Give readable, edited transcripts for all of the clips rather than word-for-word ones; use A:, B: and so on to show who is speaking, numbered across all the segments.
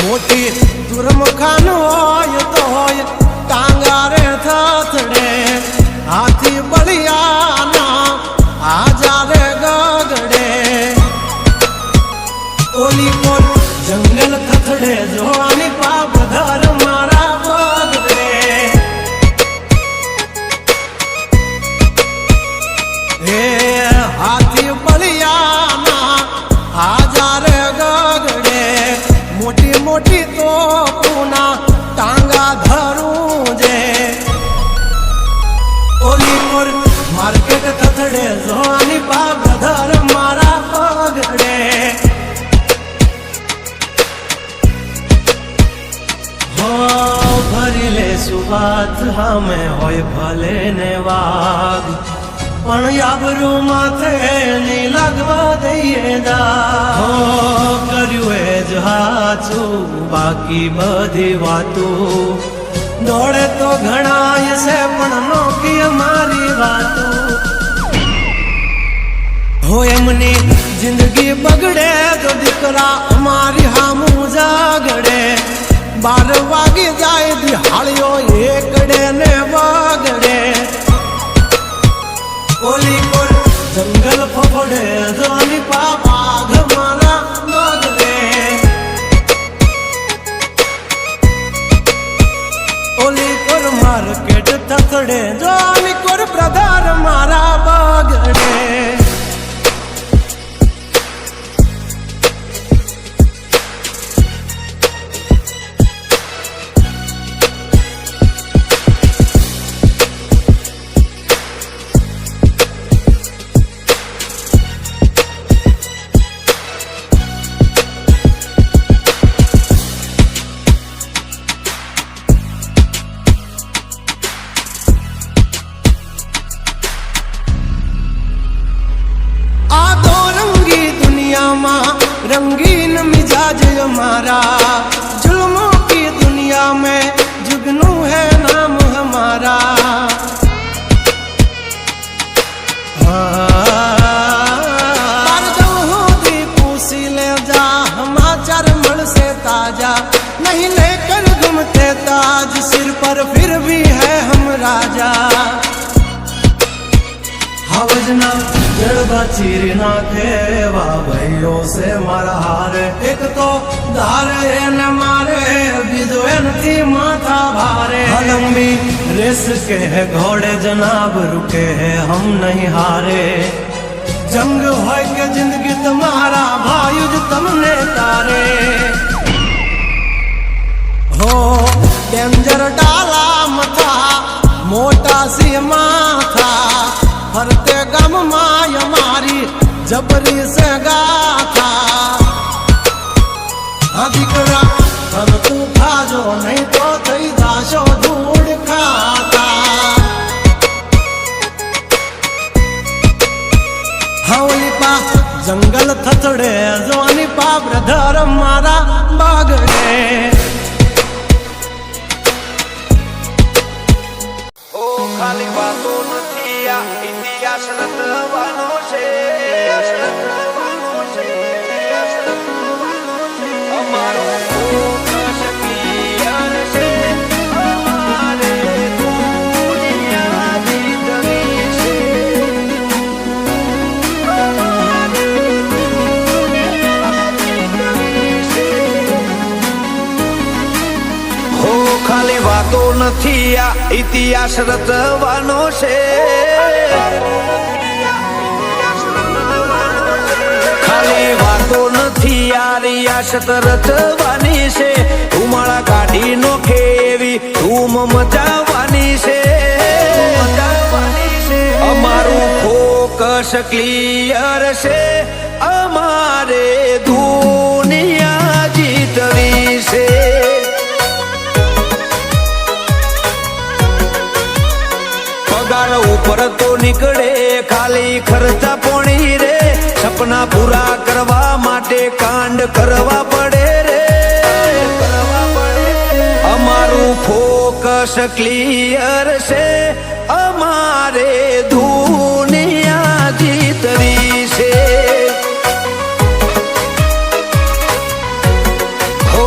A: મોટી દુર્મુખાન હોય તો હોય ટાંગા રે થથડે હાથી બળિયાના આજા રે ગગડે ઓલી કોલ જંગલ થથડે જોવાની પાપ ધર મારા બગડે હે હાથી બળિયાના આજા રે ગગડે મોટી મોટી તો પૂના ટાંગા ધરું જે ઓલી કોર માર્કેટ થથડે જોવાની પાપ ધર મારા બગડે ભરી લે સુવાત હમે હોય ભલે ને વાગ પણ યાબરૂ માથે ની લાગવા દઈએ દા કર્યું એ જ હાચું બાકી બધી વાતું દોડે તો ઘણાય છે પણ નોકી મારી વાતું હો એમની જિંદગી બગડે તો દીકરા અમારી હામું જાગડે 12 વાગી જાય દિહાળીઓ એકડે ને વાગડે ઓલી કોર જંગલ ફફડે જોની પાપ મારા બગડે ઓલી કોર માર્કેટ થથડે જોની કોર બ્રધર મારા બગડે रंगीन मिजाज हमारा जुल्मों की दुनिया में जुगनू है नाम हमारा पूसी ले जा हमाचार मल से ताजा नहीं लेकर घूमते ताज सिर पर फिर भी है हम राजा हवजना जड़बा चीर नाखे वाह भाइयों से मारा हारे एक तो धारे न मारे बीजो थी माथा भारे लंबी रेस के है घोड़े जनाब रुके है हम नहीं हारे जंग हो के जिंदगी तुम्हारा भायुज तुमने तारे हो डेंजर डाला मथा मोटा सी माथा फरते गम माय मारी जबरी से गाथा अधिकरा हम तू खाजो नहीं तो थई जाशो धूड़ खाता हवली पा जंगल थथड़े जोनी पा ब्रधर मारा बागड़े
B: ओ खाली बातों नथिया इतिहास रचવાનો છે અમારો ફોકસ ક્લિયર છે અમારે દુનિયા જીતવી છે અમારે દુનિયા જીતવી છે હો ખાલી વાતો નથી આ ઇતિહાસ રચવાનો છે ખાલી વાતો નથી આ રિયાસત રચવાની છે ધુમાડા કાઢી નોખે એવી ધૂમ મચાવવાની છે અમારું ફોકસ ક્લિયર છે અમારે દુનિયા જીતવી છે પગાર ઉપર તો નીકળે ખાલી ખર્ચા પોણી રે સપના પૂરા કરવા માટે કાંડ કરવા પડે રે અમારું ફોકસ ક્લિયર છે અમારે દુનિયા જીતવી છે હો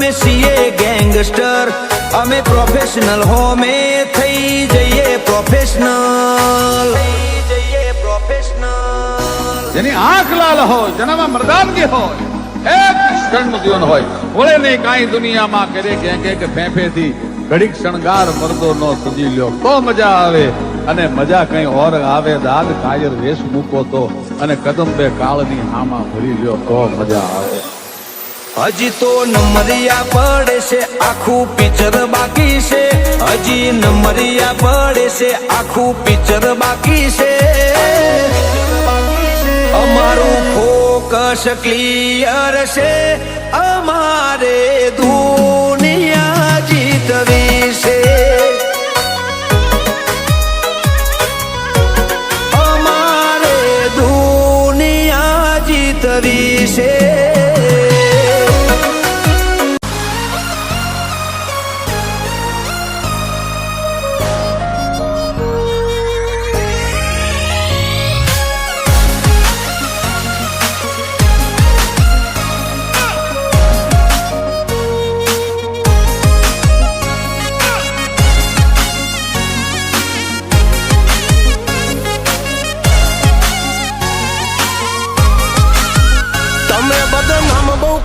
B: અમે છીએ ગેંગસ્ટર, અમે પ્રોફેશનલ હોમે થઈ જઈએ પ્રોફેશનલ.
C: જેની આંખ લાલ હોય, જેનામાં મર્દાનગી હોય, એક ક્ષણનું જીવન હોય, વળે નહીં કાંઈ દુનિયામાં કરે કે ફેંફેથી ઘડીક શણગાર મરદો નો સજી લ્યો તો મજા આવે. અને મજા કઈ ઓર આવે, દાદ કાયર વેશ મૂકો તો, અને કદમ બે કાળની હામાં ભરી લ્યો તો મજા આવે.
B: હજી તો નમરિયા પડે છે, આખું પિક્ચર બાકી છે. હજી નમરિયા પડે છે, આખું પિક્ચર બાકી છે. અમારું ફોકસ ક્લિયર છે, અમારે દુનિયા જીતવી છે. અમારે દુનિયા જીતવી છે.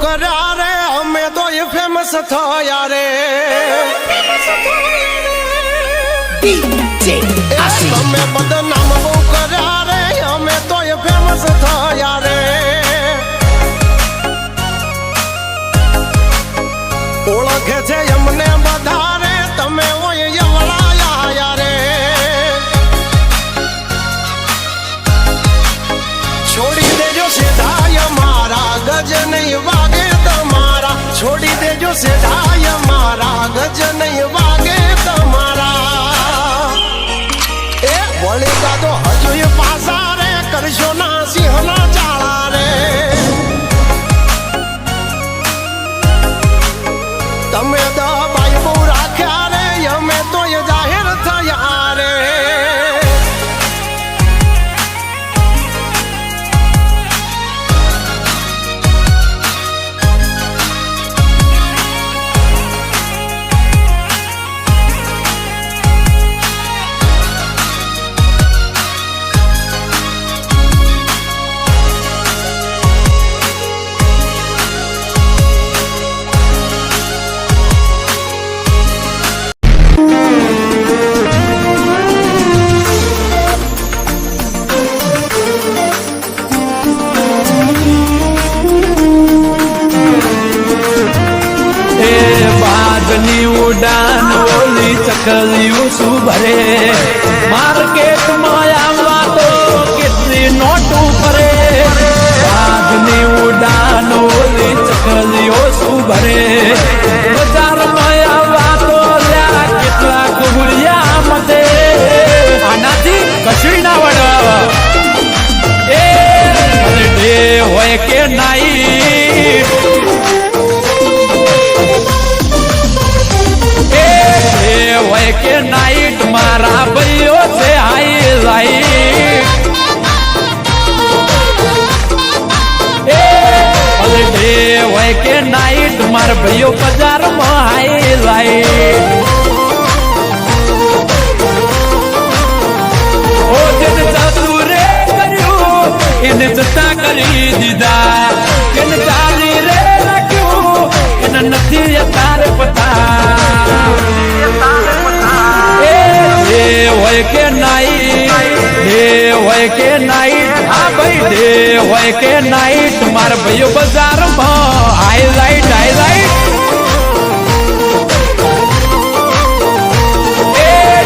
A: કર્યા રે અમે તો એ ફેમસ થયા રે. તમે બદનામ બહુ કર્યા રે, અમે તો એ ફેમસ થયા રે. ઓળખે છે અમને બધા રે, તમે ઓય એવડાયા રે. છોડી દેજો સીધાય મારા ગજ નહીં વાગે તમારા. છોડી દેજો સીધાય મારા ગજ નહીં વાગે તમારા. એ વળી કાદો હજુ પાસા રે, કરશો ના સિંહના ચાળા રે. તમે દબાઈ બહુ રાખ્યા રે, અમે તો એ જાહેર થયા રે.
D: ઉડાન ઓલી ચકલીઓ શું ભરે, માર્કેટમાં આવવા તો કેટલી નોટું ભરે. વાઘની ઉડાન ઓલી ચકલીઓ શું ભરે, બજારમાં આવવા તો કેટલા કુબડિયા મતે. આનાથી કશું ના વડ એ ડે હોય કે નાઈ, હોય કે નાઈટ મારા ભાઈઓ છે હાઈ લાઈટ. ડે હોય કે નાઈટ મારા ભાઈઓ બજારમાં હાઈ લાઈટ. ઓ જેને જાદુ રે કર્યું એને જતા કરી દીધા, એને ચાલી રે રાખ્યું એને નથી અત્યારે પતા. હોય કે નાઈટ, ડે હોય કે નાઈટ, હા ભાઈ ડે હોય કે નાઈટ મારા ભાઈઓ બજારમાં હાઈલાઈટ હાઈલાઈટ.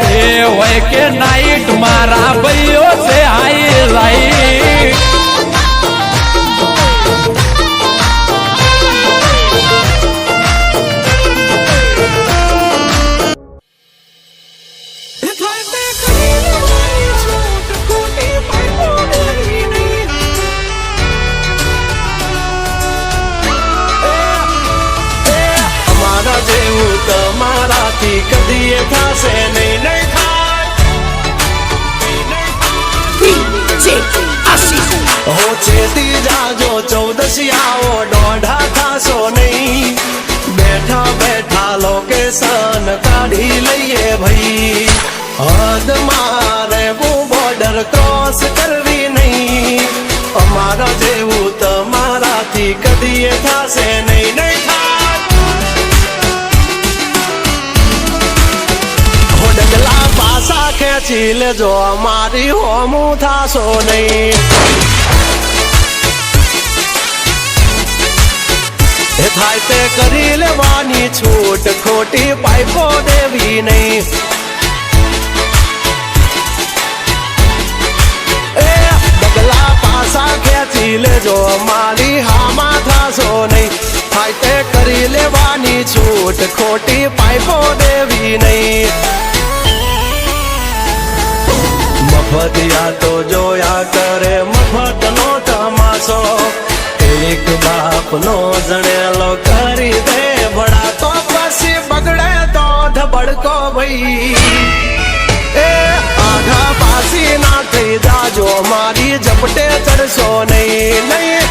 D: ડે હોય કે નાઈટ મારા ભાઈઓ છે હાઈલાઈટ.
A: તમારાથી કદી થશે નહીં, નહીં થાય. હો ચેતી જાજો 14 આવો, દોઢા થાશો નહીં. બેઠા કાઢી લઈએ ભાઈ હદ મારે બોર્ડર ક્રોસ કરવી નહીં અમારા જેવું તમારાથી કદી થશે નહીં નહીં થાય ડગલા પાસા ખેંચી લેજો અમારી હોમું થાશો નહીં એ થાય તે કરી લેવાની છૂટ ખોટી પાઇપો દેવી નહીં એ ડગલા પાસા ખેંચી લેજો અમારી હામાં થાશો નહીં થાય તે કરી લેવાની છૂટ ખોટી પાઇપો દેવી નહીં મફતિયા તો જોયા કરે મફત નો તમાશો એક બાપ નો જણેલો કરી દે બડા તો પછી બગડે તો ધબડકો ભાઈ એ આઘા પાસી ના થઈ જાજો મારી ઝપટે ચડશો નહીં નહીં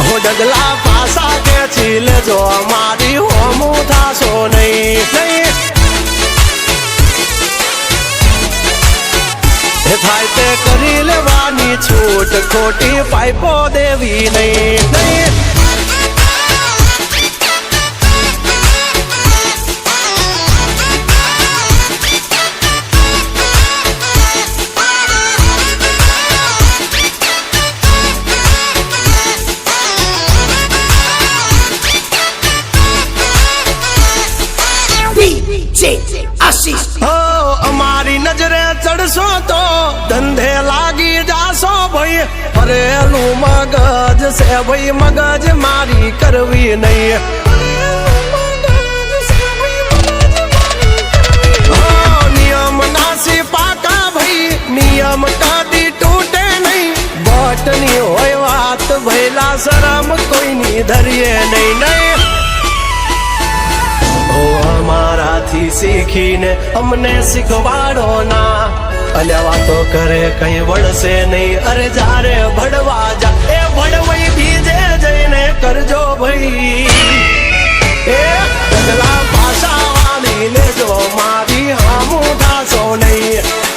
A: હો ડગલા પાસા ખેંચી લેજો મારી હોમું થાશો નહીં નહીં થાય તે કરી લેવાની છૂટ ખોટી પાઇપો દેવી નહીં નહીં અમારી નજરે ચડશો તો ધંધે લાગી જાશો ભાઈ ફરેલું મગજ છે ભાઈ મગજ મારી કરવી નહીં નિયમ નાસી પાકા ભાઈ નિયમ કદી તૂટે નહીં બટની હોય વાત ભૈલા શરમ કોઈની ધરીએ નહીં નહીં અમારાથી શીખીને અમને શીખવાડો ના અલ્યા વાતો કરે કઈ વળશે નહીં અરે જારે ભડવા જા એ ભડવાઈ બીજે જઈને કરજો ભાઈ